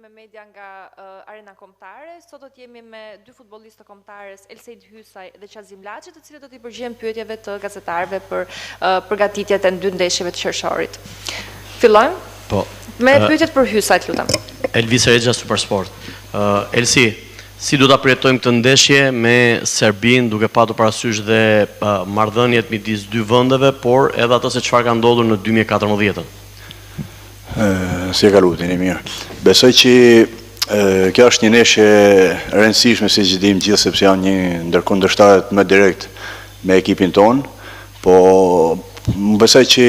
Me media nga Arena Kombëtare. Sot do të jemi me dy futbollistë kombëtarës, Elseid Hysaj dhe Qazim Laçi, të cilët do t'i përgjigjen pyetjeve të gazetarëve për përgatitjet e dy ndeshjeve të qershorit. Fillojmë? Po. Me pyetjet për Hysajt, lutem. Elvis Regja, Supersport. Elsi, si do ta përjetojmë këtë ndeshje me Serbinë, duke patur parasysh dhe marrëdhëniet midis dy vendeve, por edhe ato se çfarë ka ndodhur në 2014-ën? Si e kalutini mirë. Besoj që kjo është një ndeshje e rëndësishme, si që dim gjithë, sepse janë një ndërkundërshtarët më direkt me ekipin ton, po besoj që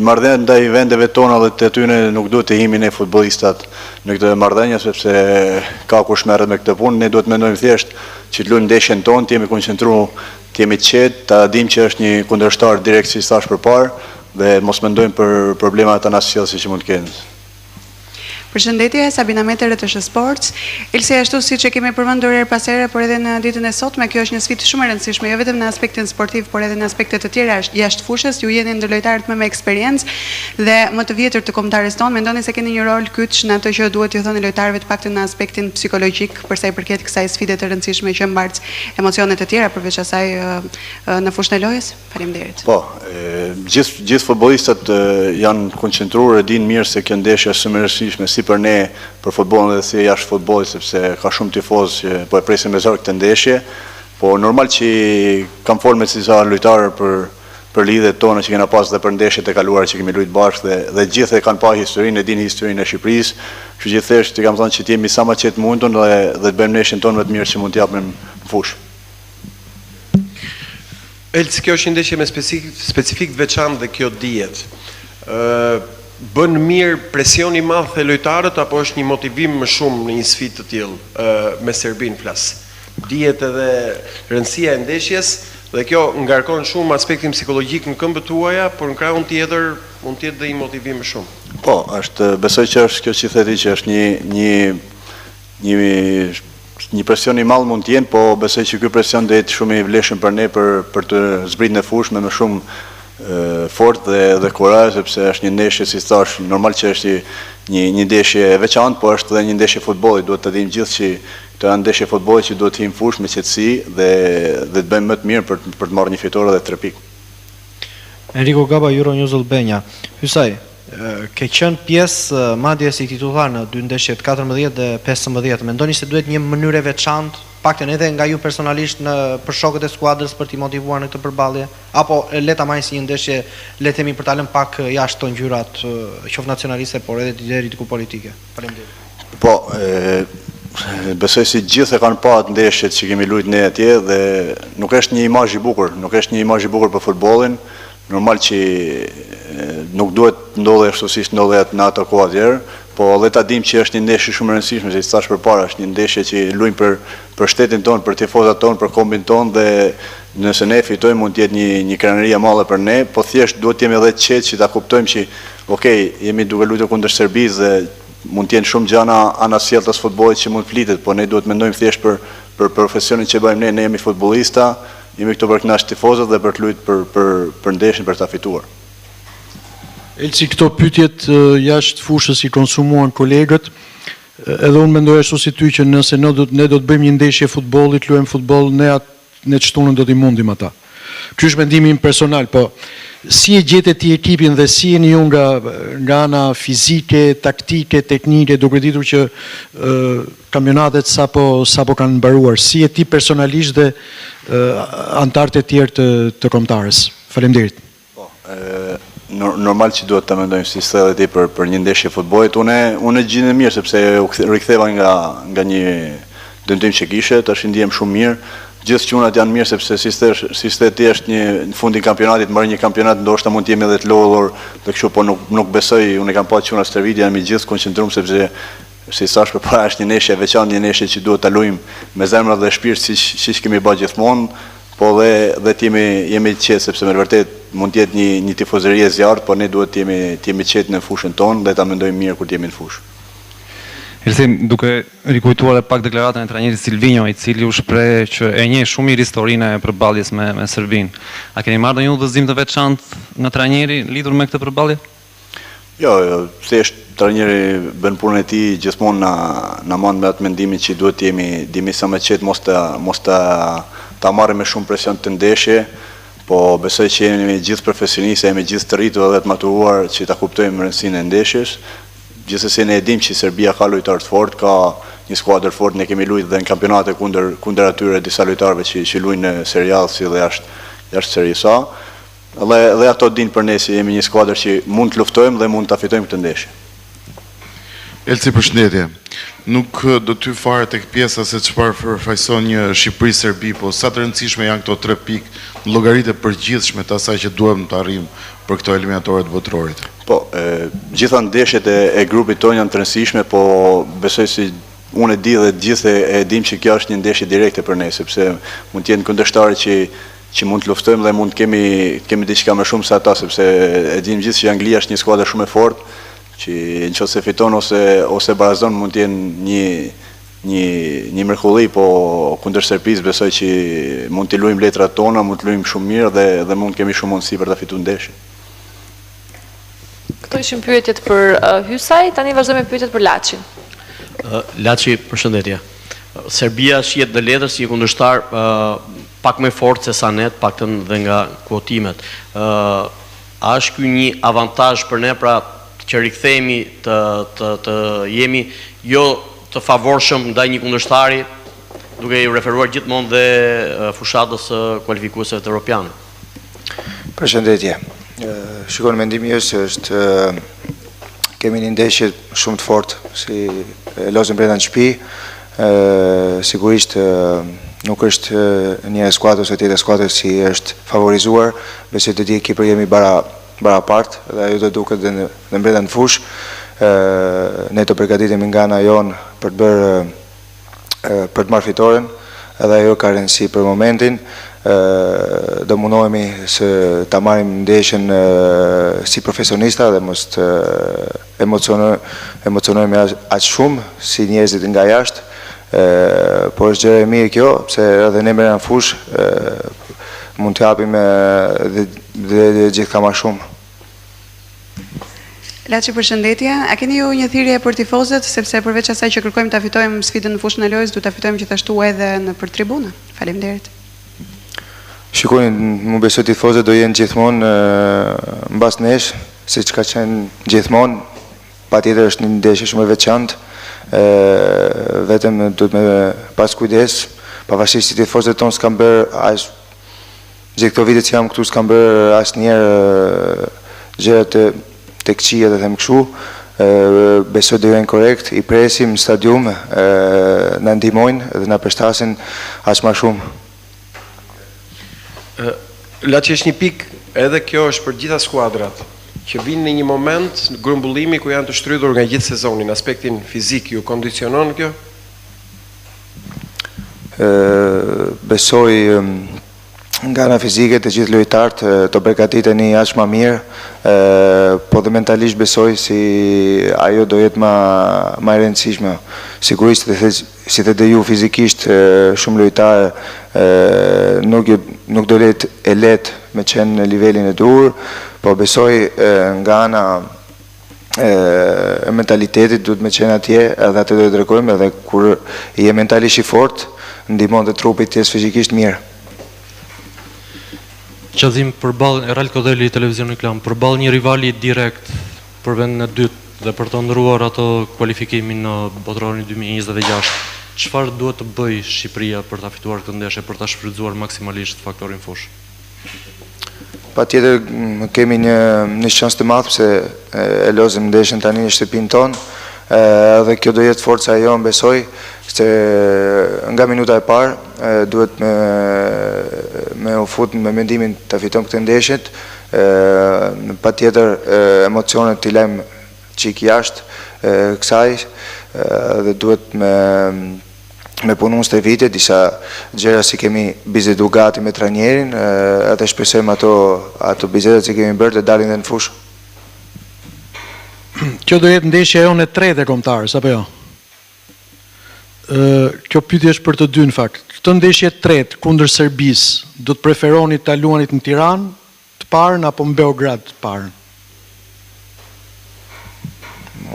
marrëdhëniet ndaj vendeve tona dhe të tyre nuk duhet të himi ne futbollistat në këtë marrëdhënie, sepse ka kush merret me këtë punë. Ne duhet mendojmë thjesht që të luajmë ndeshjen tonë, të jemi koncentruar, të jemi të qetë, ta dim që është një kundërshtar direkt, si thash përpara, dhe mos mendojmë për problemat të anasjellësi që mund të kenë. Përshëndetje, Sabina Metere të Sports. Elsi, ashtu siç e kemi përmendur her pas here, por edhe në ditën e sotme, kjo është një sfidë shumë e rëndësishme, jo vetëm në aspektin sportiv, por edhe në aspekte të tjera jashtë fushës. Ju jeni ndër lojtarët më me eksperiencë dhe më të vjetër të kombëtarës tonë. Mendoni se keni një rol kyç në ato që duhet t'ju thoni lojtarëve, të paktën në aspektin psikologjik, për sa i përket kësaj sfide të rëndësishme që mbarts emocionet të tjera përveç asaj në fushën e lojës? Faleminderit. Po, gjithë futbollistat janë koncentruar, e dinë mirë se kjo ndeshje është shumë e rëndësishme si për ne, për futbollin dhe si jashtë futbollit, sepse ka shumë tifozë që po e presin me zor këtë ndeshje, po normal që kam folur me disa lojtarë për lidhjet tona që kena pas dhe për ndeshjet e kaluara që kemi luajtur bashkë dhe gjithë e kanë pa historinë, e dinë historinë e Shqipërisë, kështu që thjesht i kam thënë që të jemi sa më qetë mundun dhe të bëjmë ndeshjen tonë më të mirë që mund të japim në fushë. Elsi, kjo është një ndeshje me specifik veçantë dhe kjo dihet. Bën mirë presioni i madh te lojtarët apo është një motivim më shumë në një sfidë të tillë me Serbinë flas? Dihet edhe rëndësia e ndeshjes dhe kjo ngarkon shumë aspektin psikologjik në këmbët tuaja, por në krahun tjetër mund të jetë dhe një motivim më shumë. Po, besoj që është kjo që theti që është një presion i madh mund të jenë, po besoj që ky presion do jetë shumë i vlefshëm për ne për të zbritur në fushë me më shumë fort dhe kuraj, sepse është një ndeshje, si thash, normal që është një ndeshje e veçantë, po është edhe një ndeshje futbolli. Duhet të dimë gjithë që këto janë ndeshje futbolli që duhet të him fushë me qetësi dhe të bëjmë më të mirë për të marrë një fitore dhe 3 pikë. Enrico Gaba, Euronews Albania. Hysaj, ke qenë pjesë madje si titullar në dy ndeshjet 14 dhe 15. Mendoni se duhet një mënyrë e veçantë, paktën edhe nga ju personalisht për shokët e skuadrës për t'i motivuar në këtë përballje, apo le ta marrin si një ndeshje, le të themi, për ta lënë pak jashtë të ngjyrat qoftë nacionaliste, por edhe deri diku politike? Faleminderit. Po, besoj si gjithë e kanë pa atë ndeshjet që kemi luajtur ne atje dhe nuk është një imazh i bukur, për futbollin. Normal që nuk duhet ndodhe ashtu siç ndodhe në ato kohë atëherë, po le ta dim që është një ndeshje shumë e rëndësishme, si thash përpara, është një ndeshje që luajmë për shtetin ton, për tifozat ton, për kombin ton dhe nëse ne fitojmë mund të jetë një krenari e madhe për ne, po thjesht duhet të jemi edhe të qetë që ta kuptojmë që okay, jemi duke luajtur kundër Serbisë dhe mund të jenë shumë gjëra anasjelltas futbollit që mund të flitet, po ne duhet mendojmë thjesht për profesionin që bëjmë ne jemi futbollista, jemi këtu për të kënaqur tifozët dhe për të luajtur për ndeshjen për ta fituar. Elsi, këto pyetjet jashtë fushës i konsumuan kolegët, edhe unë mendoj ashtu si ty që nëse ne do të bëjmë një ndeshje futbolli, të luajmë futboll, ne çtunën do t'i mundim ata. Ky është mendimi im personal, po si e gjetet ti ekipin dhe si jeni ju nga ana fizike, taktike, teknike, duke ditur që kampionatet sapo kanë mbaruar, si e ti personalisht dhe antarët e tjerë të kombëtarës? Faleminderit. Po, normal që duhet të mendojmë si thellë ti për një ndeshje futbollit. Unë gjendem mirë sepse u riktheva nga një dëmtim që kishe, tash ndihem shumë mirë. Gjithë qunat janë mirë sepse si ti është në fundin kampionatit, marrë një kampionat, ndoshta mund të jemi edhe të lodhur dhe kështu, po nuk besoj, unë kam pasur qunat stërvitje, janë gjithë koncentruar sepse si thash përpara është një ndeshje e veçantë, një ndeshje që duhet ta luajmë me zemër dhe shpirt siç kemi bërë gjithmonë, po dhe jemi të qetë sepse me vërtet mund të jetë një tifozëri e zjarrt, por ne duhet të jemi qetë në fushën tonë dhe ta mendojmë mirë kur të jemi në fushë. Elsi, duke rikujtuar edhe pak deklaratën e trajnerit Silvinjo, i cili u shpreh që e njeh shumë mirë historinë e përballjes me Serbinë. A keni marrë ndonjë udhëzim të veçantë nga trajneri lidhur me këtë përballje? Jo, thjesht trajneri bën punën e tij gjithmonë na mand me atë mendimin që duhet jemi sa më qetë, mos ta marrim me shumë presion të ndeshje, po besoj që jemi gjithë profesionistë, jemi gjithë të rritur dhe të maturuar që ta kuptojmë rëndësinë e ndeshjes. Gjithsesi ne e dimë që Serbia ka lojtarë të fortë, ka një skuadër fort, ne kemi luajtur dhe në kampionate kundër atyre disa lojtarëve që luajnë në Serie A si dhe jashtë Serie A. Dhe ato dinë për ne se jemi një skuadër që mund të luftojmë dhe mund të fitojmë këtë ndeshje. Elci, përshëndetje. Nuk do ty fare tek pjesa se çfarë përfaqëson një Shqipëri-Serbi, po sa të rëndësishme janë këto 3 pikë në llogaritë e përgjithshme të asaj që duhem të arrijmë për këto eliminatorë të botrorit. Po, gjitha ndeshjet e grupit tonë janë të rëndësishme, po besoj se unë e di dhe gjithë e dim që kjo është një ndeshje direkte për ne, sepse mund të jenë kundërshtarë që mund të luftojmë dhe mund të kemi diçka më shumë se ata, sepse e dim gjithë që Anglia është një skuadër shumë e fortë, që nëse fiton ose barazon mund të jenë një mrekulli, po kundër Serbisë besoj që mund të luajmë letrat tona, mund të luajmë shumë mirë dhe mund të kemi shumë mundësi për ta fituar ndeshjen. Këto ishin pyetjet për Hysaj, tani vazhdojmë me pyetjet për Laçin. Laçi, përshëndetje. Serbia shihet në letër si një kundërshtar pak më fort se sa ne, paktën dhe nga kuotimet. A është ky një avantazh për ne, pra që rikthehemi të jemi jo të favorshëm ndaj një kundërshtari, duke i referuar gjithmonë dhe fushatës kualifikuesve të europiane? Përshëndetje. Shikoni, mendimi është kemi një ndeshje shumë të fortë, si e lozëm brenda në shtëpi, sigurisht nuk është një skuadër ose tjetër skuadër si është favorizuar, besoj të dy ekipët jemi barapart dhe ajo do duket dhe në brenda në fush. Ne të përgatitemi nga ana jonë për të marrë fitoren, edhe ajo ka rëndësi për momentin. Do mundohemi se ta marrim ndeshjen si profesionista dhe mos të emocionojmë aq shumë si njerëzit nga jashtë, por është gjë e mirë kjo, pse edhe ne brenda në fush mund të japim dhe gjithka më shumë. Laçi, përshëndetje. A keni ju një thirrje për tifozët, sepse përveç asaj që kërkojmë ta fitojmë sfidën në fushën e lojës, duhet ta fitojmë gjithashtu edhe nëpër tribuna. Faleminderit. Shikoni, më besoj tifozët do jenë gjithmonë mbas nesh, siç ka qenë gjithmonë. Patjetër është një ndeshje shumë e veçantë. Vetëm duhet me pas kujdes, pavarësisht se tifozët tonë s'kan bërë gjithë këto vite që jam këtu s'kan bërë asnjëherë gjëra të këqija, dhe them kështu, besoj do jenë korrekt, i presim në stadium, na ndihmojnë dhe na përshtasin aq më shumë. Laçi është një pikë, edhe kjo është për gjitha skuadrat, që vinë në një moment në grumbullimi ku janë të shtrydhur nga gjithë sezoni, në aspektin fizik, ju kondicionon kjo? Besoj nga ana fizike të gjithë lojtarët të përgatiteni aq më mirë, po dhe mentalisht besoj si ajo do jetë më e rëndësishme. Sigurisht si të ju fizikisht shumë lojtarë nuk do e letë me qenë në nivelin e dur, po besoj nga ana e mentalitetit duhet me qenë atje, edhe atë do të tregojmë, edhe kur je mentalisht i fort, ndihmon të trupit të jesh fizikisht mirë. Qazim, përballë Real Kodeli Televizioni Klan, përballë një rivali direkt për vendin e dytë dhe për të ndëruar ato kualifikimin në botrorin 2026, çfarë duhet të bëjë Shqipëria për ta fituar këtë ndeshje, për ta shfrytzuar maksimalisht faktorin fush? Patjetër kemi një shans të madh pse e lozëm ndeshjen tani në shtëpinë tonë, dhe kjo do jetë forca e jonë, besoj, se nga minuta e parë duhet me u fut me mendimin të fitojmë këtë ndeshjet, patjetër emocionet t'i lejmë çik jashtë kësaj, dhe duhet me punu në stërvite, disa gjëra si kemi bizedu gati me trajnerin, edhe shpresojmë ato bizedat që kemi bërë të dalin dhe në fushë. Kjo do jetë ndeshja jonë e tretë e kombëtarës, apo jo? Kjo pyetje është për të dy në fakt. Këtë ndeshje tretë kundër Serbisë, do të preferoni ta luanit në Tiranë të parën apo në Beograd të parën?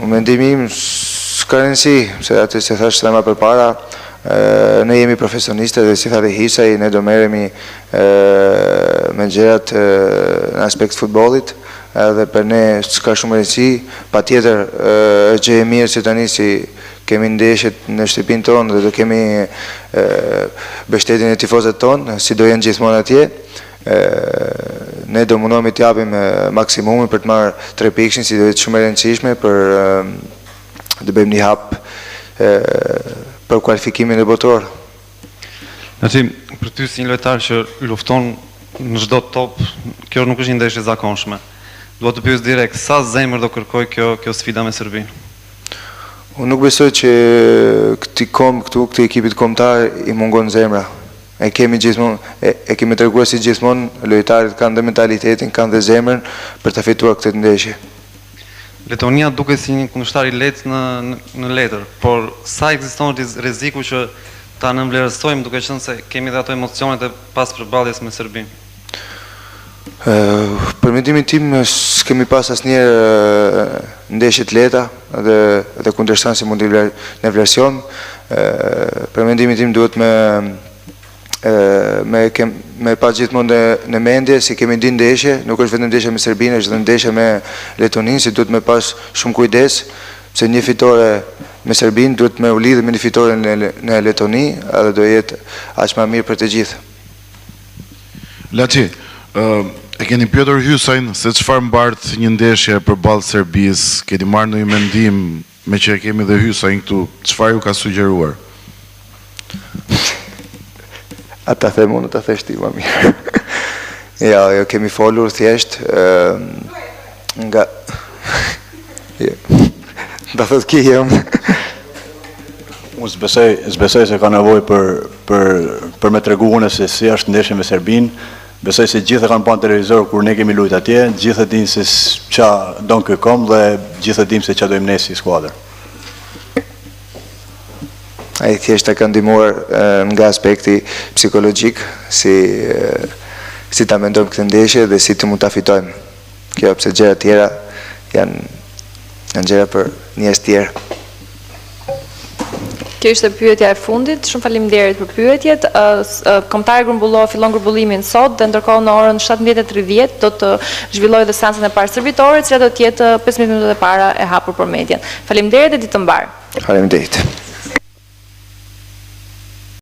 Mendimi im s'ka rëndësi, se atë se thash thema përpara, ne jemi profesioniste dhe si thati Hisaj, ne do merremi me gjërat në aspekt futbollit, edhe për ne s'ka shumë rëndësi, patjetër është gjë e mirë se tani si kemi ndeshjet në shtëpinë tonë dhe do kemi mbështetjen e tifozëve tonë, si do jenë gjithmonë atje. Ne do mundohemi të japim maksimumin për të marrë 3 pikshin, si do jetë shumë e rëndësishme për të bëjmë një hap për kualifikimin e botror. Për ty si një lojtar që lufton në çdo top, kjo nuk është një ndeshje e zakonshme. Dua të pyes direkt, sa zemër do kërkoj kjo sfida me Serbinë? Unë nuk besoj që këti ekipit kombëtar i mungon zemra. E kemi treguar si gjithmonë, lojtarët kanë dhe mentalitetin, kanë dhe zemrën për të fituar këtë ndeshje. Letonia duket si një kundërshtar i lehtë në letër, por sa ekziston rreziku që ta nënvlerësojmë duke qenë se kemi dhe ato emocionet e pas përballjes me Serbinë? Për mendimin tim s'kemi pas asnjëherë ndeshje të lehta dhe kundërshtar si mund të vlerësojmë. Për mendimin tim duhet me pas gjithmonë në mendje si kemi dy ndeshje, nuk është vetëm ndeshja me Serbinë, është edhe ndeshja me Letoninë, si duhet me pas shumë kujdes, se një fitore me Serbinë duhet me u lidhë me një fitore në Letoni, edhe do jetë aq më mirë për të gjithë. Laçi, e keni pyetur Hysajn se çfarë mbart një ndeshje përballë Serbisë, keni marrë ndonjë mendim me që e kemi dhe Hysajn këtu, çfarë ju ka sugjeruar? Ata them unë, ta thesh ti më mirë. Jo, kemi folur thjesht nga da thot ki jam. Unë s'besoj se ka nevojë për me tregu unë se si është ndeshje me Serbinë. Besoj se gjithë e kanë pa në televizor kur ne kemi luajtur atje, gjithë e dinë se ç'a don ky kom dhe gjithë e dinë se ç'a dojmë ne si skuadër. Ai thjesht e ka ndihmuar nga aspekti psikologjik, si ta mendojmë këtë ndeshje dhe si të mund ta fitojmë. Kjo pse gjëra tjera janë gjëra për njerëz tjerë. Kjo ishte pyetja e fundit. Shumë faleminderit për pyetjet. Kombëtari grumbullor fillon grumbullimin sot dhe ndërkohë në orën 17:30 do të zhvillojë dhe seancën e parë servitore, që do të jetë 15 minuta e para e hapur për median. Faleminderit dhe ditë të mbar. Faleminderit.